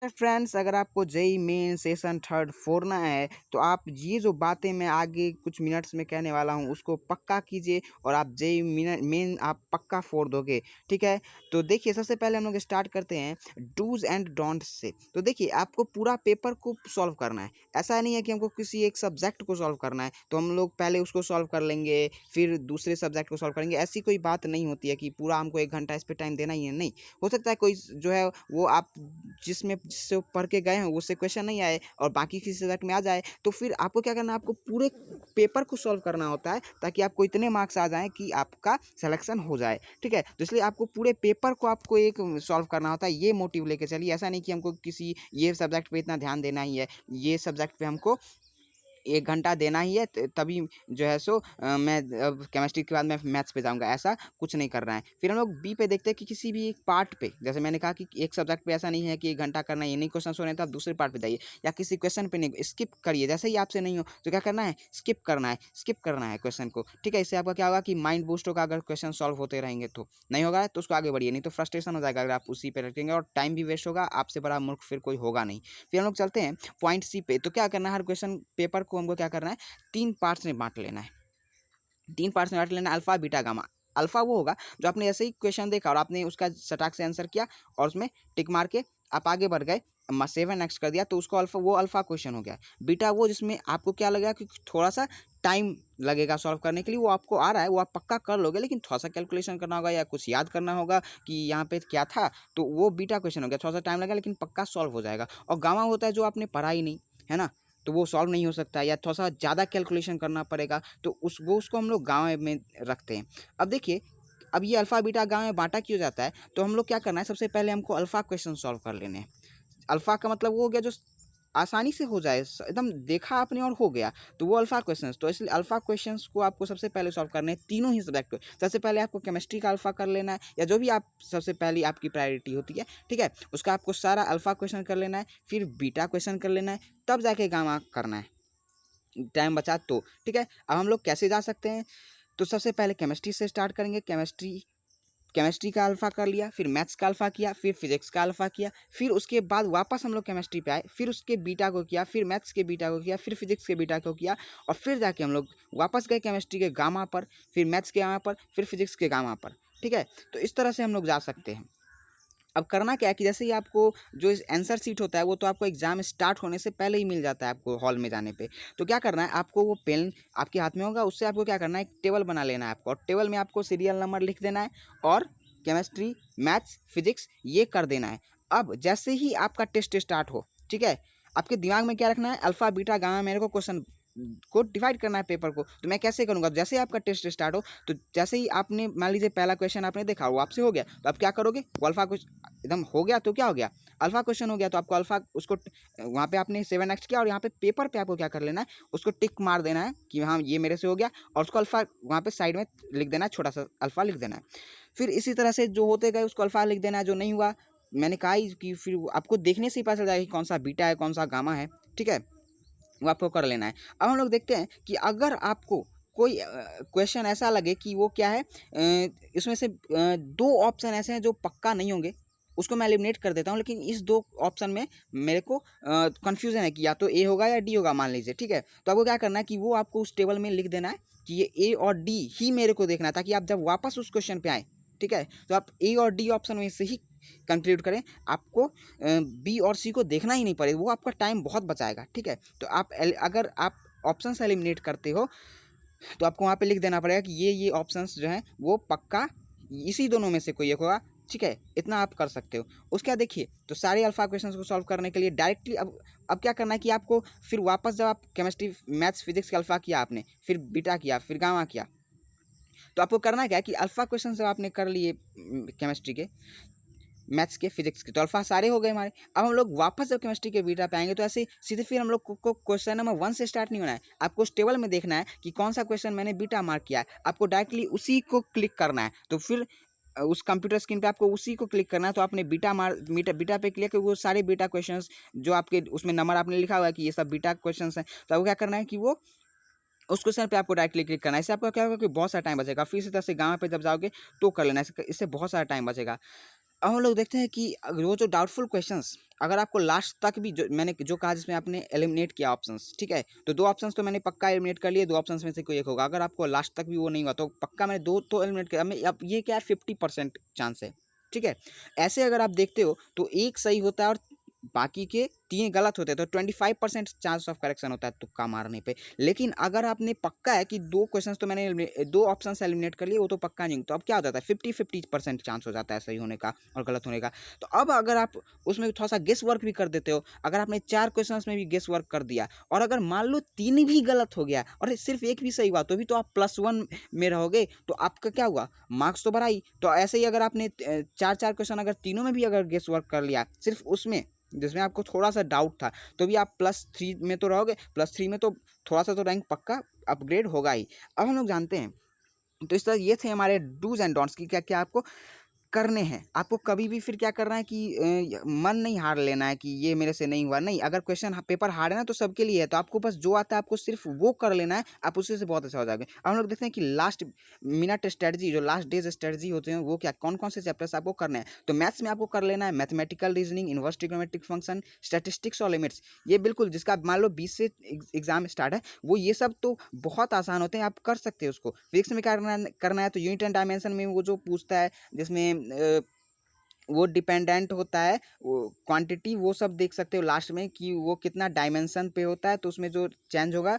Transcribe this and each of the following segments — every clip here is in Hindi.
फ्रेंड्स, अगर आपको जेई मेन सेशन थर्ड फोड़ना है तो आप ये जो बातें मैं आगे कुछ मिनट्स में कहने वाला हूँ उसको पक्का कीजिए और आप जेई मेन आप पक्का फोड़ दोगे। ठीक है, तो देखिए सबसे पहले हम लोग स्टार्ट करते हैं डूज एंड डोंट्स से। तो देखिए आपको पूरा पेपर को सॉल्व करना है। ऐसा नहीं है कि हमको किसी एक सब्जेक्ट को सॉल्व करना है तो हम लोग पहले उसको सॉल्व कर लेंगे फिर दूसरे सब्जेक्ट को सॉल्व करेंगे। ऐसी कोई बात नहीं होती है कि पूरा हमको 1 घंटा इस पर टाइम देना ही है, नहीं। हो सकता है कोई जो है वो आप जिससे पढ़ के गए हैं उससे क्वेश्चन नहीं आए और बाकी किसी सब्जेक्ट में आ जाए, तो फिर आपको क्या करना है, आपको पूरे पेपर को सॉल्व करना होता है ताकि आपको इतने मार्क्स आ जाएं कि आपका सिलेक्शन हो जाए। ठीक है, तो इसलिए आपको पूरे पेपर को आपको एक सॉल्व करना होता है। ये मोटिव लेके चलिए, ऐसा नहीं कि हमको किसी ये सब्जेक्ट पे इतना ध्यान देना ही है, ये सब्जेक्ट पे हमको 1 घंटा देना ही है तभी जो है सो मैं अब केमिस्ट्री के बाद मैं मैथ्स पे जाऊंगा, ऐसा कुछ नहीं करना है। फिर हम लोग बी पे देखते हैं कि किसी भी एक पार्ट पे, जैसे मैंने कहा कि एक सब्जेक्ट पे ऐसा नहीं है कि 1 घंटा करना है, ये नहीं क्वेश्चन हो रहे हैं तो आप दूसरे पार्ट पे जाइए या किसी क्वेश्चन पे नहीं स्किप करिए। जैसे ही आपसे नहीं हो तो क्या करना है, स्किप करना है, स्किप करना है क्वेश्चन को। ठीक है, इससे आपका क्या होगा कि माइंड बूस्ट होगा। अगर क्वेश्चन सॉल्व होते रहेंगे तो नहीं होगा तो उसको आगे बढ़िए, नहीं तो फ्रस्ट्रेशन हो जाएगा अगर आप उसी पे रखेंगे और टाइम भी वेस्ट होगा। आपसे बड़ा मूर्ख फिर कोई होगा नहीं। फिर हम लोग चलते हैं पॉइंट सी पे। तो क्या करना है, हर क्वेश्चन पेपर को हमको क्या करना है, 3 पार्ट्स में बांट लेना है। 3 पार्ट्स में बांट लेना, अल्फा बीटा गामा। अल्फा वो होगा जो आपने ऐसे ही क्वेश्चन देखा और आपने उसका सटाक से आंसर किया और उसमें टिक मार के आप आगे बढ़ गए, 7 नेक्स्ट कर दिया तो उसको अल्फा, वो अल्फा क्वेश्चन हो गया। बीटा वो जिसमें आपको क्या लगेगा कि थोड़ा सा टाइम लगेगा सॉल्व करने के लिए, वो आपको आ रहा है, वो आप पक्का कर लोगे लेकिन थोड़ा सा कैलकुलेशन करना होगा या कुछ याद करना होगा कि यहाँ पे क्या था, तो वो बीटा क्वेश्चन हो गया। थोड़ा सा टाइम लगेगा लेकिन पक्का सॉल्व हो जाएगा। और गामा होता है जो आपने पढ़ा ही नहीं है ना, तो वो सॉल्व नहीं हो सकता या थोड़ा सा ज़्यादा कैलकुलेशन करना पड़ेगा, तो उसको हम लोग गाँव में रखते हैं। अब देखिए, अब ये अल्फ़ा बीटा गाँव में बांटा क्यों जाता है, तो हम लोग क्या करना है, सबसे पहले हमको अल्फ़ा क्वेश्चन सॉल्व कर लेने हैं। अल्फ़ा का मतलब वो हो गया जो आसानी से हो जाए, एकदम देखा आपने और हो गया, तो वो अल्फ़ा क्वेश्चंस। तो इसलिए अल्फ़ा क्वेश्चंस को आपको सबसे पहले सॉल्व करने हैं तीनों ही सब्जेक्ट को। सबसे पहले आपको केमिस्ट्री का अल्फ़ा कर लेना है या जो भी आप सबसे पहली आपकी प्रायोरिटी होती है, ठीक है, उसका आपको सारा अल्फ़ा क्वेश्चन कर लेना है, फिर बीटा क्वेश्चन कर लेना है, तब जाके गामा करना है, टाइम बचा तो। ठीक है, अब हम लोग कैसे जा सकते हैं, तो सबसे पहले केमिस्ट्री से स्टार्ट करेंगे। केमिस्ट्री का अल्फ़ा कर लिया, फिर मैथ्स का अल्फ़ा किया, फिर फिजिक्स का अल्फ़ा किया, फिर उसके बाद वापस हम लोग केमिस्ट्री पे आए, फिर उसके बीटा को किया, फिर मैथ्स के बीटा को किया, फिर फिजिक्स के बीटा को किया और फिर जाके हम लोग वापस गए केमिस्ट्री के गामा पर, फिर मैथ्स के गामा पर, फिर फिजिक्स के गामा पर। ठीक है, तो इस तरह से हम लोग जा सकते हैं। अब करना क्या है कि जैसे ही आपको जो इस आंसर सीट होता है वो तो आपको एग्जाम स्टार्ट होने से पहले ही मिल जाता है आपको हॉल में जाने पे। तो क्या करना है, आपको वो पेन आपके हाथ में होगा, उससे आपको क्या करना है, एक टेबल बना लेना है आपको और टेबल में आपको सीरियल नंबर लिख देना है और केमिस्ट्री, मैथ्स, फिजिक्स ये कर देना है। अब जैसे ही आपका टेस्ट स्टार्ट हो, ठीक है, आपके दिमाग में क्या रखना है, अल्फा बीटा गामा, मेरे को क्वेश्चन को डिवाइड करना है पेपर को। तो मैं कैसे करूँगा, जैसे ही आपका टेस्ट स्टार्ट हो तो जैसे ही आपने मान लीजिए पहला क्वेश्चन आपने देखा वो आपसे हो गया, तो आप क्या करोगे, वो अल्फा क्वेश्चन एकदम हो गया तो क्या हो गया, अल्फा क्वेश्चन हो गया, तो आपको अल्फा उसको वहाँ पे आपने 7 नेक्स्ट किया और यहाँ पे पेपर पे आपको क्या कर लेना है, उसको टिक मार देना है कि हाँ ये मेरे से हो गया और उसको अल्फा वहाँ पे साइड में लिख देना है, छोटा सा अल्फा लिख देना है। फिर इसी तरह से जो होते गए उसको अल्फा लिख देना है, जो नहीं हुआ मैंने कहा ही कि फिर आपको देखने से ही पता चल जाएगा कि कौन सा बीटा है कौन सा गामा है। ठीक है, वो आपको कर लेना है। अब हम लोग देखते हैं कि अगर आपको कोई क्वेश्चन ऐसा लगे कि वो क्या है, इसमें से 2 ऑप्शन ऐसे हैं जो पक्का नहीं होंगे, उसको मैं एलिमिनेट कर देता हूँ, लेकिन इस 2 ऑप्शन में मेरे को कन्फ्यूज़न है कि या तो ए होगा या डी होगा मान लीजिए। ठीक है, तो आपको क्या करना है कि वो आपको उस टेबल में लिख देना है कि ये ए और डी ही मेरे को देखना है, ताकि आप जब वापस उस क्वेश्चन पे आएँ, ठीक है, तो आप ए और डी ऑप्शन में से ही कंक्लूड करें, आपको बी और सी को देखना ही नहीं पड़ेगा, वो आपका टाइम बहुत बचाएगा। ठीक है, तो अगर आप ऑप्शन से एलिमिनेट करते हो तो आपको वहाँ पे लिख देना पड़ेगा कि ये ऑप्शंस जो हैं वो पक्का इसी दोनों में से कोई एक होगा। ठीक है, इतना आप कर सकते हो। उसके बाद देखिए, तो सारे अल्फा क्वेश्चंस को सॉल्व करने के लिए डायरेक्टली अब क्या करना है कि आपको फिर वापस जब आप केमिस्ट्री, मैथ्स, फिजिक्स का अल्फा किया आपने, फिर बीटा किया, फिर गामा किया, तो आपको करना क्या है कि अल्फा क्वेश्चन जब आपने कर लिए केमिस्ट्री के, मैथ्स के, फिजिक्स के, तो अल्फा सारे हो गए हमारे। अब हम लोग वापस जब केमिस्ट्री के बीटा पे आएंगे तो ऐसे सीधे फिर हम लोग को क्वेश्चन नंबर 1 से स्टार्ट नहीं होना है, आपको उस टेबल में देखना है कि कौन सा क्वेश्चन मैंने बीटा मार्क किया है, आपको डायरेक्टली उसी को क्लिक करना है। तो फिर उस कंप्यूटर स्क्रीन पे आपको उसी को क्लिक करना है, तो आपने बीटा पे क्लिक, वो सारे बीटा क्वेश्चंस जो आपके उसमें नंबर आपने लिखा हुआ है कि ये सब बीटा क्वेश्चंस हैं, तो आपको क्या करना है कि वो उस क्वेश्चन पे आपको डायरेक्टली क्लिक करना है। इससे आपका क्या होगा कि बहुत सारा टाइम बचेगा। फिर इसी तरह से गाँव पे जब जाओगे तो कर लेना है, इससे बहुत सारा टाइम बचेगा। अब हम लोग देखते हैं कि वो जो डाउटफुल क्वेश्चंस अगर आपको लास्ट तक भी जो मैंने जो कहा जिसमें आपने एलिमिनेट किया ऑप्शंस, ठीक है, तो 2 ऑप्शंस तो मैंने पक्का एलिमिनेट कर लिए, 2 ऑप्शंस में से कोई एक होगा। अगर आपको लास्ट तक भी वो नहीं हुआ तो पक्का मैंने 2 तो एलिमिनेट किया। अब ये क्या है, 50% चांस है, ठीक है। ऐसे अगर आप देखते हो तो एक सही होता है और बाकी के 3 गलत होते हैं, तो 25% चांस ऑफ करेक्शन होता है तुक्का मारने पे। लेकिन अगर आपने पक्का है कि 2 क्वेश्चंस तो मैंने 2 ऑप्शंस एलिमिनेट कर लिए, वो तो पक्का नहीं, तो अब क्या हो जाता है, 50-50% चांस हो जाता है सही होने का और गलत होने का। तो अब अगर आप उसमें थोड़ा सा गेस वर्क भी कर देते हो, अगर आपने 4 क्वेश्चंस में भी गेस वर्क कर दिया और अगर मान लो 3 भी गलत हो गया और सिर्फ 1 भी सही हुआ, तो भी तो आप +1 में रहोगे, तो आपका क्या हुआ, मार्क्स तो बढ़ा ही। तो ऐसे ही अगर आपने 4-4 क्वेश्चन अगर तीनों में भी अगर गेस वर्क कर लिया, सिर्फ उसमें जिसमें आपको थोड़ा सा डाउट था, तो भी आप +3 में तो रहोगे, +3 में तो थोड़ा सा तो रैंक पक्का अपग्रेड होगा ही। अब हम लोग जानते हैं, तो इस तरह ये थे हमारे डूज एंड डोंट्स की क्या क्या आपको करने हैं। आपको कभी भी फिर क्या करना है कि मन नहीं हार लेना है कि ये मेरे से नहीं हुआ, नहीं। अगर क्वेश्चन पेपर हार्ड है ना तो सबके लिए है, तो आपको बस जो आता है आपको सिर्फ वो कर लेना है, आप उसी से बहुत अच्छा हो जाओगे। अब हम लोग देखते हैं कि लास्ट मिनट स्ट्रेटजी, जो लास्ट डेज स्ट्रेटजी होते हैं, वो क्या कौन कौन से चैप्टर्स आपको करने हैं। तो मैथ्स में आपको कर लेना है mathematical reasoning, inverse trigonometric function, statistics और लिमिट्स। ये बिल्कुल जिसका मान लो 20 से एग्जाम स्टार्ट है, वो ये सब तो बहुत आसान होते हैं, आप कर सकते हैं उसको। फिजिक्स में क्या करना है, तो यूनिट एंड डायमेंशन में वो जो पूछता है जिसमें वो डिपेंडेंट होता है, वो क्वांटिटी वो सब देख सकते हो लास्ट में कि वो कितना डायमेंशन पे होता है, तो उसमें जो चेंज होगा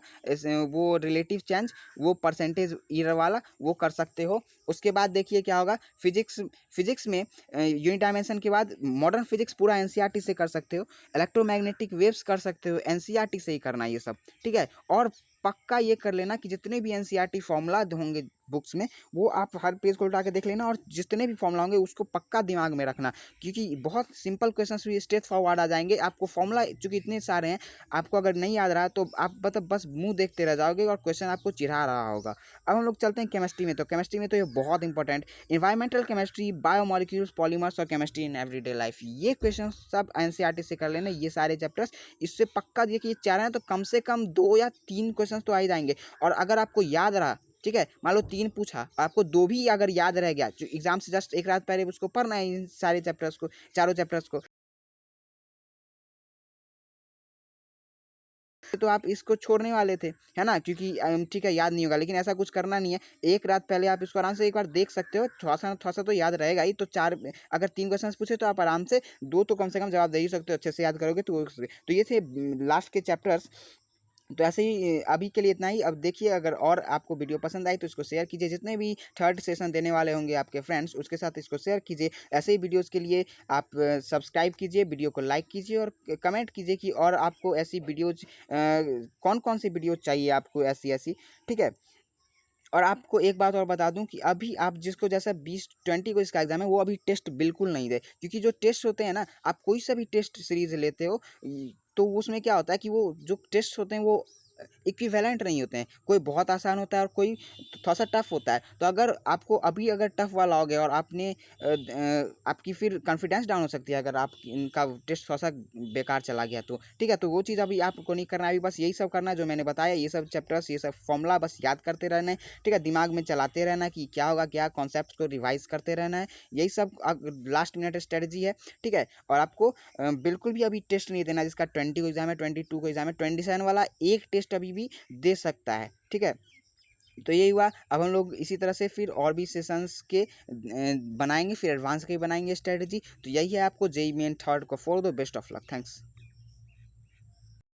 वो रिलेटिव चेंज, वो परसेंटेज ईयर वाला वो कर सकते हो। उसके बाद देखिए क्या होगा, फिजिक्स फिजिक्स में यूनिट डायमेंशन के बाद मॉडर्न फिजिक्स पूरा एनसीईआरटी से कर सकते हो, इलेक्ट्रोमैग्नेटिक वेव्स कर सकते हो, एनसीईआरटी से ही करना ये सब, ठीक है। और पक्का ये कर लेना कि जितने भी एनसीईआरटी फॉर्मूला होंगे बुक्स में, वो आप हर पेज को उल्टा के देख लेना, और जितने भी फॉर्मूला होंगे उसको पक्का दिमाग में रखना, क्योंकि बहुत सिंपल क्वेश्चंस भी स्ट्रेट फॉरवर्ड आ जाएंगे। आपको फॉर्मूला चूंकि इतने सारे हैं, आपको अगर नहीं याद रहा तो आप मतलब बस मुंह देखते रह जाओगे और क्वेश्चन आपको चिढ़ा रहा होगा। अब हम लोग चलते हैं केमिस्ट्री में। तो केमिस्ट्री में तो ये बहुत important, environmental chemistry, biomolecules, polymers और केमिस्ट्री इन एवरीडे लाइफ, ये क्वेश्चन सब एनसीईआरटी से कर लेना, ये सारे चैप्टर्स। इससे पक्का देखिए 4 हैं तो कम से कम 2 या 3 क्वेश्चन तो आ ही जाएंगे। और अगर आपको याद रहा, ठीक है, मान लो 3 पूछा, आपको 2 भी अगर याद रह गया, जो एग्जाम से जस्ट एक रात पहले उसको पढ़ना है, इन सारे चैप्टर्स को, चारों चैप्टर्स को, तो आप इसको छोड़ने वाले थे, है ना, क्योंकि ठीक है याद नहीं होगा, लेकिन ऐसा कुछ करना नहीं है। एक रात पहले आप इसको आराम से एक बार देख सकते हो, थोड़ा सा तो याद रहेगा ही। तो 4 अगर 3 क्वेश्चन पूछे तो आप आराम से 2 तो कम से कम जवाब दे ही सकते हो, अच्छे से याद करोगे तो ये थे लास्ट के चैप्टर्स। तो ऐसे ही अभी के लिए इतना ही। अब देखिए, अगर और आपको वीडियो पसंद आई तो इसको शेयर कीजिए, जितने भी थर्ड सेशन देने वाले होंगे आपके फ्रेंड्स, उसके साथ इसको शेयर कीजिए। ऐसे ही वीडियोस के लिए आप सब्सक्राइब कीजिए, वीडियो को लाइक कीजिए और कमेंट कीजिए कि और आपको ऐसी वीडियोज कौन कौन सी वीडियो चाहिए आपको, ऐसी ऐसी, ठीक है। और आपको एक बात और बता दूं कि अभी आप जिसको जैसा 20-20 को इसका एग्जाम है, वो अभी टेस्ट बिल्कुल नहीं दे, क्योंकि जो टेस्ट होते हैं ना, आप कोई सा भी टेस्ट सीरीज लेते हो, तो उसमें क्या होता है कि वो जो टेस्ट होते हैं वो इक्विवेलेंट नहीं होते हैं, कोई बहुत आसान होता है और कोई थोड़ा सा टफ होता है। तो अगर आपको अभी अगर टफ वाला हो गया और आपने आपकी फिर कॉन्फिडेंस डाउन हो सकती है, अगर आप इनका टेस्ट थोड़ा सा बेकार चला गया तो, ठीक है। तो वो चीज़ अभी आपको नहीं करना है, अभी बस यही सब करना है जो मैंने बताया, ये सब चैप्टर्स, ये सब फॉर्मूला बस याद करते रहना है, ठीक है, दिमाग में चलाते रहना है कि क्या होगा, क्या कॉन्सेप्ट को रिवाइज करते रहना है, यही सब लास्ट मिनट स्ट्रेटजी है, ठीक है। और आपको बिल्कुल भी अभी टेस्ट नहीं देना, जिसका 20 को एग्जाम है, 22 को एग्जाम है, 27 वाला एक टेस्ट अभी भी दे सकता है, ठीक है। तो यही हुआ। अब हम लोग इसी तरह से फिर और भी सेशंस के बनाएंगे, फिर एडवांस के भी बनाएंगे स्ट्रेटजी। तो यही है, आपको जेईई मेन थर्ड को फोड़ दो, बेस्ट ऑफ लक, थैंक्स।